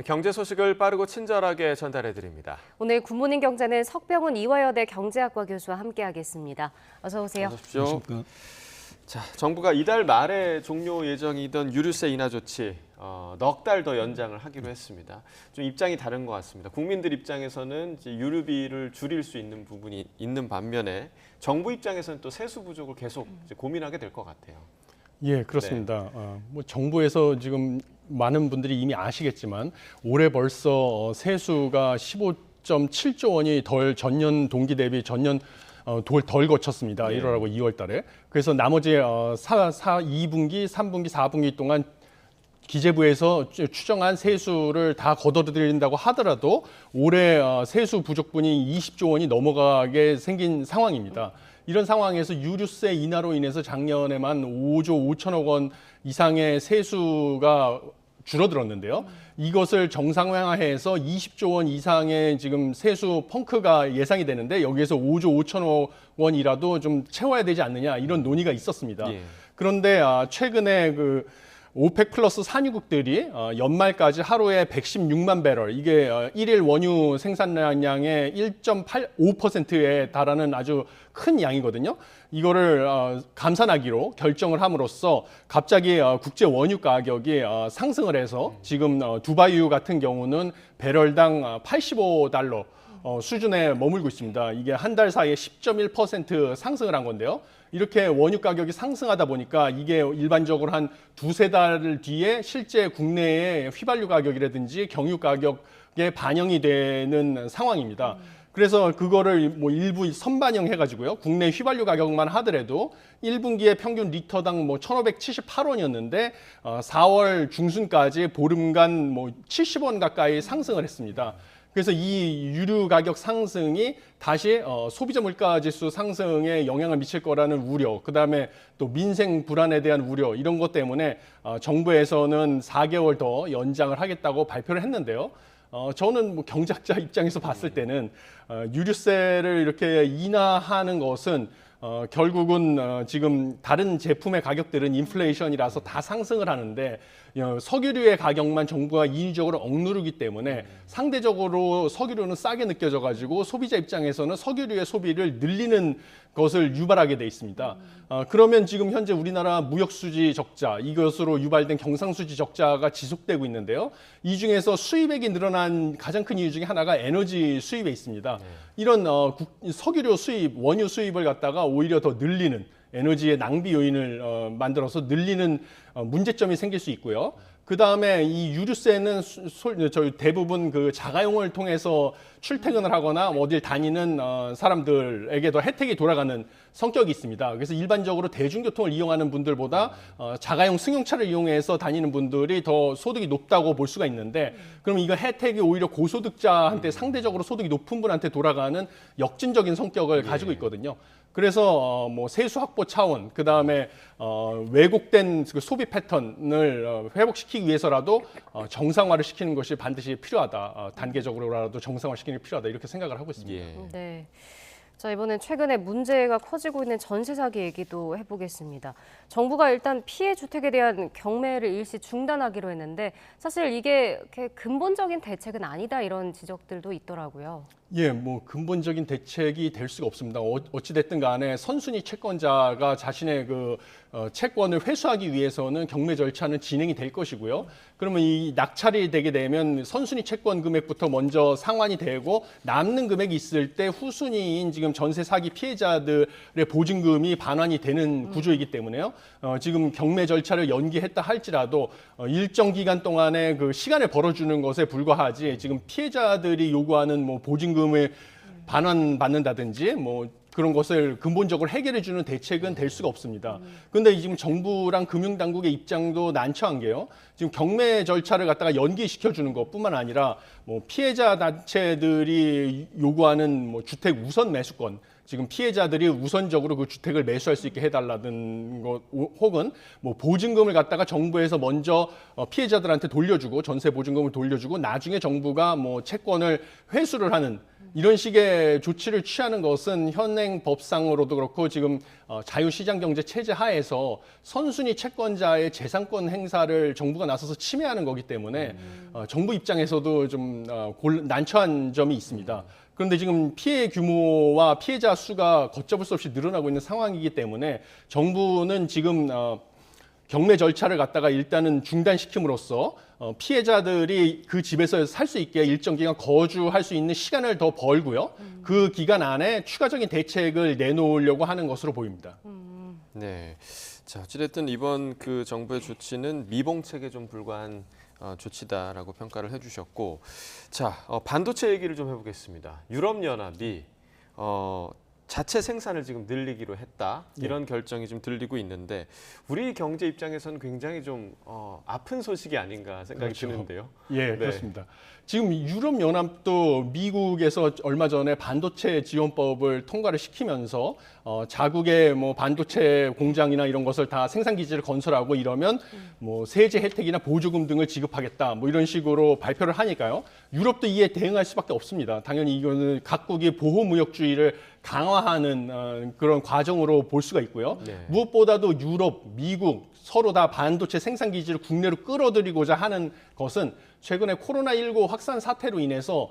경제 소식을 빠르고 친절하게 전달해 드립니다. 오늘 굿모닝 경제는 석병훈 이화여대 경제학과 교수와 함께하겠습니다. 어서 오세요. 어서 오십시오. 자, 정부가 이달 말에 종료 예정이던 유류세 인하 조치 넉 달 더 연장을 하기로 했습니다. 좀 입장이 다른 것 같습니다. 국민들 입장에서는 이제 유류비를 줄일 수 있는 부분이 있는 반면에 정부 입장에서는 또 세수 부족을 계속 이제 고민하게 될 것 같아요. 예, 그렇습니다. 뭐 정부에서 지금 많은 분들이 이미 아시겠지만 올해 벌써 세수가 15.7조 원이 전년 동기 대비 전년 덜 거쳤습니다. 네. 1월하고 2월 달에. 그래서 나머지 2분기, 3분기, 4분기 동안 기재부에서 추정한 세수를 다 걷어들인다고 하더라도 올해 세수 부족분이 20조 원이 넘어가게 생긴 상황입니다. 이런 상황에서 유류세 인하로 인해서 작년에만 5조 5천억 원 이상의 세수가 줄어들었는데요. 이것을 정상화해서 20조 원 이상의 지금 세수 펑크가 예상이 되는데 여기에서 5조 5천억 원이라도 좀 채워야 되지 않느냐 이런 논의가 있었습니다. 예. 그런데 최근에 오펙 플러스 산유국들이 연말까지 하루에 116만 배럴, 이게 일일 원유 생산량의 1.85%에 달하는 아주 큰 양이거든요. 이거를 감산하기로 결정을 함으로써 갑자기 국제 원유 가격이 상승을 해서 지금 두바이유 같은 경우는 배럴당 85달러 수준에 머물고 있습니다. 이게 한 달 사이에 10.1% 상승을 한 건데요. 이렇게 원유 가격이 상승하다 보니까 이게 일반적으로 한 두세 달 뒤에 실제 국내의 휘발유 가격이라든지 경유 가격에 반영이 되는 상황입니다. 그래서 그거를 뭐 일부 선반영해가지고요. 국내 휘발유 가격만 하더라도 1분기에 평균 리터당 뭐 1,578원이었는데 4월 중순까지 보름간 뭐 70원 가까이 상승을 했습니다. 그래서 이 유류 가격 상승이 다시 소비자 물가 지수 상승에 영향을 미칠 거라는 우려, 그다음에 또 민생 불안에 대한 우려, 이런 것 때문에 정부에서는 4개월 더 연장을 하겠다고 발표를 했는데요. 저는 뭐 경제학자 입장에서 봤을 때는 유류세를 이렇게 인하하는 것은 결국은 지금 다른 제품의 가격들은 인플레이션이라서 다 상승을 하는데 석유류의 가격만 정부가 인위적으로 억누르기 때문에 상대적으로 석유류는 싸게 느껴져 가지고 소비자 입장에서는 석유류의 소비를 늘리는 것을 유발하게 돼 있습니다. 그러면 지금 현재 우리나라 무역수지 적자, 이것으로 유발된 경상수지 적자가 지속되고 있는데요. 이 중에서 수입액이 늘어난 가장 큰 이유 중에 하나가 에너지 수입에 있습니다. 이런 석유류 수입, 원유 수입을 갖다가 오히려 더 늘리는 에너지의 낭비 요인을 만들어서 늘리는 문제점이 생길 수 있고요. 그 다음에 이 유류세는 저희 대부분 그 자가용을 통해서 출퇴근을 하거나 어딜 다니는 사람들에게도 혜택이 돌아가는 성격이 있습니다. 그래서 일반적으로 대중교통을 이용하는 분들보다 자가용 승용차를 이용해서 다니는 분들이 더 소득이 높다고 볼 수가 있는데, 그럼 이거 혜택이 오히려 고소득자한테 상대적으로 소득이 높은 분한테 돌아가는 역진적인 성격을 가지고 있거든요. 그래서 뭐 세수 확보 차원, 그 다음에 왜곡된 소비 패턴을 회복시키기 위해서라도 정상화를 시키는 것이 반드시 필요하다. 단계적으로라도 정상화시키는 게 필요하다. 이렇게 생각을 하고 있습니다. 예. 네. 자, 이번엔 최근에 문제가 커지고 있는 전세 사기 얘기도 해보겠습니다. 정부가 일단 피해 주택에 대한 경매를 일시 중단하기로 했는데 사실 이게 근본적인 대책은 아니다, 이런 지적들도 있더라고요. 예, 뭐 근본적인 대책이 될 수가 없습니다. 어찌 됐든 간에 선순위 채권자가 자신의 채권을 회수하기 위해서는 경매 절차는 진행이 될 것이고요. 그러면 이 낙찰이 되게 되면 선순위 채권 금액부터 먼저 상환이 되고 남는 금액이 있을 때 후순위인 지금 전세 사기 피해자들의 보증금이 반환이 되는 구조이기 때문에요. 지금 경매 절차를 연기했다 할지라도 일정 기간 동안의 그 시간을 벌어주는 것에 불과하지 지금 피해자들이 요구하는 뭐 보증금을 반환받는다든지 뭐 그런 것을 근본적으로 해결해주는 대책은 될 수가 없습니다. 그런데 지금 정부랑 금융당국의 입장도 난처한 게요. 지금 경매 절차를 갖다가 연기시켜주는 것뿐만 아니라 뭐 피해자 단체들이 요구하는 뭐 주택 우선 매수권, 지금 피해자들이 우선적으로 그 주택을 매수할 수 있게 해달라는 것, 혹은 뭐 보증금을 갖다가 정부에서 먼저 피해자들한테 돌려주고 전세 보증금을 돌려주고 나중에 정부가 뭐 채권을 회수를 하는 이런 식의 조치를 취하는 것은 현행 법상으로도 그렇고 지금 자유시장 경제 체제 하에서 선순위 채권자의 재산권 행사를 정부가 나서서 침해하는 거기 때문에 정부 입장에서도 좀 난처한 점이 있습니다. 그런데 지금 피해 규모와 피해자 수가 걷잡을 수 없이 늘어나고 있는 상황이기 때문에 정부는 지금 경매 절차를 갖다가 일단은 중단시킴으로써 피해자들이 그 집에서 살 수 있게 일정 기간 거주할 수 있는 시간을 더 벌고요. 그 기간 안에 추가적인 대책을 내놓으려고 하는 것으로 보입니다. 네. 자, 어찌됐든 이번 그 정부의 조치는 미봉책에 좀 불과한 조치다라고 평가를 해주셨고, 자, 반도체 얘기를 좀 해보겠습니다. 유럽연합이 자체 생산을 지금 늘리기로 했다, 이런 결정이 좀 들리고 있는데 우리 경제 입장에서는 굉장히 좀 아픈 소식이 아닌가 생각이 그렇죠. 드는데요. 예, 네. 그렇습니다. 지금 유럽연합도 미국에서 얼마 전에 반도체 지원법을 통과를 시키면서 자국의 뭐 반도체 공장이나 이런 것을 다 생산 기지를 건설하고 이러면 뭐 세제 혜택이나 보조금 등을 지급하겠다, 뭐 이런 식으로 발표를 하니까요. 유럽도 이에 대응할 수밖에 없습니다. 당연히 이거는 각국의 보호무역주의를 강화하는 그런 과정으로 볼 수가 있고요. 네. 무엇보다도 유럽, 미국 서로 다 반도체 생산 기지를 국내로 끌어들이고자 하는 것은 최근에 코로나19 확산 사태로 인해서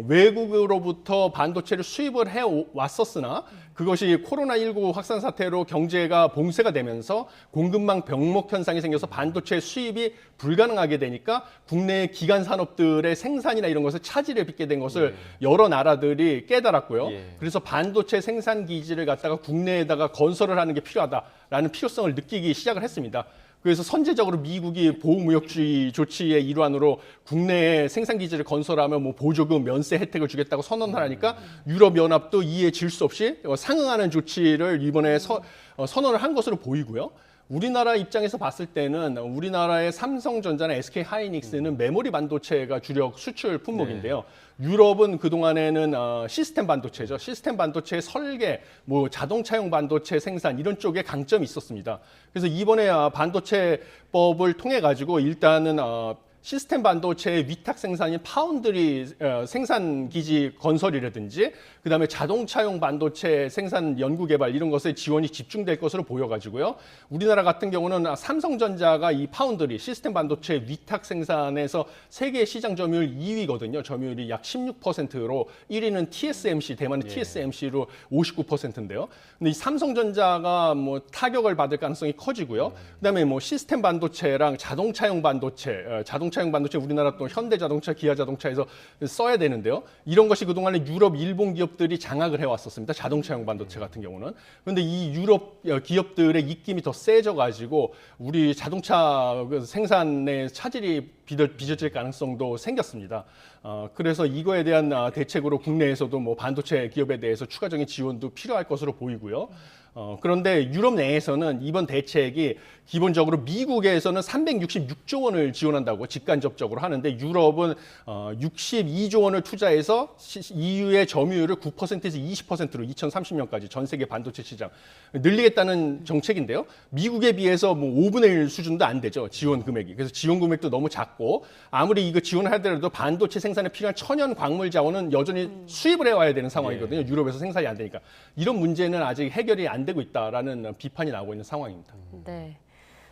외국으로부터 반도체를 수입을 해 왔었으나 그것이 코로나19 확산 사태로 경제가 봉쇄가 되면서 공급망 병목 현상이 생겨서 반도체 수입이 불가능하게 되니까 국내 기간 산업들의 생산이나 이런 것을 차질을 빚게 된 것을 여러 나라들이 깨달았고요. 예. 그래서 반도체 생산 기지를 갖다가 국내에다가 건설을 하는 게 필요하다라는 필요성을 느끼기 시작을 했습니다. 그래서 선제적으로 미국이 보호무역주의 조치의 일환으로 국내에 생산 기지를 건설하면 뭐 보조금, 면세 혜택을 주겠다고 선언을 하니까 유럽연합도 이에 질 수 없이 상응하는 조치를 이번에 선언을 한 것으로 보이고요. 우리나라 입장에서 봤을 때는 우리나라의 삼성전자나 SK하이닉스는 메모리 반도체가 주력 수출 품목인데요. 유럽은 그동안에는 시스템 반도체죠. 시스템 반도체 설계, 뭐 자동차용 반도체 생산 이런 쪽에 강점이 있었습니다. 그래서 이번에 반도체법을 통해 가지고 일단은 시스템 반도체의 위탁 생산인 파운드리 생산 기지 건설이라든지 그다음에 자동차용 반도체 생산 연구 개발 이런 것에 지원이 집중될 것으로 보여가지고요. 우리나라 같은 경우는 삼성전자가 이 파운드리 시스템 반도체 위탁 생산에서 세계 시장 점유율 2위거든요. 점유율이 약 16%로 1위는 TSMC 대만의 TSMC로 59%인데요. 근데 이 삼성전자가 뭐 타격을 받을 가능성이 커지고요. 그다음에 뭐 시스템 반도체랑 자동차용 반도체, 자동차용 반도체 우리나라 또 현대자동차, 기아자동차에서 써야 되는데요. 이런 것이 그동안에 유럽, 일본 기업들이 장악을 해왔었습니다. 자동차용 반도체 같은 경우는. 그런데 이 유럽 기업들의 입김이 더 세져가지고 우리 자동차 생산에 차질이 빚어질 가능성도 생겼습니다. 그래서 이거에 대한 대책으로 국내에서도 뭐 반도체 기업에 대해서 추가적인 지원도 필요할 것으로 보이고요. 그런데 유럽 내에서는 이번 대책이 기본적으로 미국에서는 366조 원을 지원한다고 직간접적으로 하는데 유럽은 62조 원을 투자해서 EU의 점유율을 9%에서 20%로 2030년까지 전 세계 반도체 시장 늘리겠다는 정책인데요. 미국에 비해서 뭐 5분의 1 수준도 안 되죠. 지원 금액이. 그래서 지원 금액도 너무 작고 아무리 이거 지원을 하더라도 반도체 생산에 필요한 천연 광물 자원은 여전히 수입을 해와야 되는 상황이거든요. 유럽에서 생산이 안 되니까. 이런 문제는 아직 해결이 안 되고 있다라는 비판이 나오고 있는 상황입니다. 네.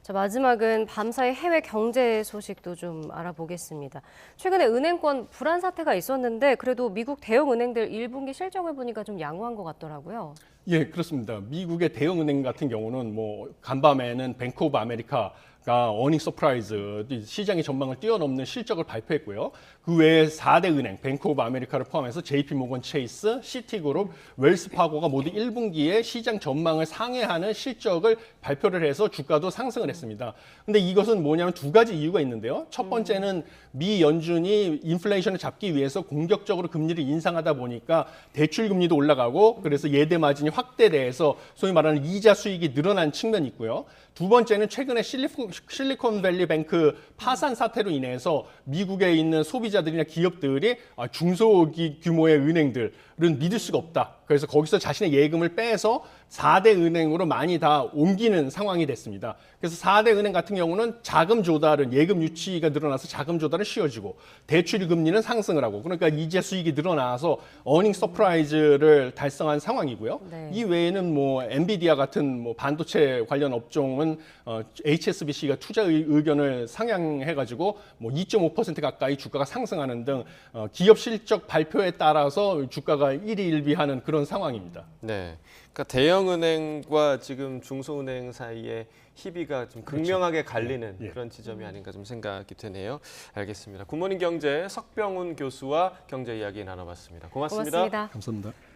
자, 마지막은 밤사이 해외 경제 소식도 좀 알아보겠습니다. 최근에 은행권 불안 사태가 있었는데 그래도 미국 대형 은행들 1분기 실적을 보니까 좀 양호한 것 같더라고요. 예, 그렇습니다. 미국의 대형 은행 같은 경우는 뭐 간밤에는 뱅크 오브 아메리카가 어닝 서프라이즈 시장의 전망을 뛰어넘는 실적을 발표했고요. 그 외에 4대 은행, 뱅크 오브 아메리카를 포함해서 JP 모건 체이스, 시티그룹, 웰스파고가 모두 1분기에 시장 전망을 상회하는 실적을 발표를 해서 주가도 상승을 했습니다. 근데 이것은 뭐냐면 두 가지 이유가 있는데요. 첫 번째는 미 연준이 인플레이션을 잡기 위해서 공격적으로 금리를 인상하다 보니까 대출 금리도 올라가고 그래서 예대 마진이 확대돼서 소위 말하는 이자 수익이 늘어난 측면이 있고요. 두 번째는 최근에 실리콘밸리 뱅크 파산 사태로 인해서 미국에 있는 소비자들이나 기업들이 중소규모의 은행들은 믿을 수가 없다. 그래서 거기서 자신의 예금을 빼서 4대 은행으로 많이 다 옮기는 상황이 됐습니다. 그래서 4대 은행 같은 경우는 자금 조달은 예금 유치가 늘어나서 자금 조달은 쉬워지고 대출 금리는 상승을 하고 그러니까 이자 수익이 늘어나서 어닝 서프라이즈를 달성한 상황이고요. 네. 이 외에는 뭐 엔비디아 같은 뭐 반도체 관련 업종은 HSBC가 투자 의견을 상향해가지고 뭐 2.5% 가까이 주가가 상승하는 등 기업 실적 발표에 따라서 주가가 일희일비하는 그런 상황입니다. 네. 그러니까 대형은행과 지금 중소은행 사이에 희비가 좀 극명하게 갈리는 예. 그런 지점이 아닌가 좀 생각이 되네요. 알겠습니다. 굿모닝 경제 석병훈 교수와 경제 이야기 나눠봤습니다. 고맙습니다. 고맙습니다. 감사합니다.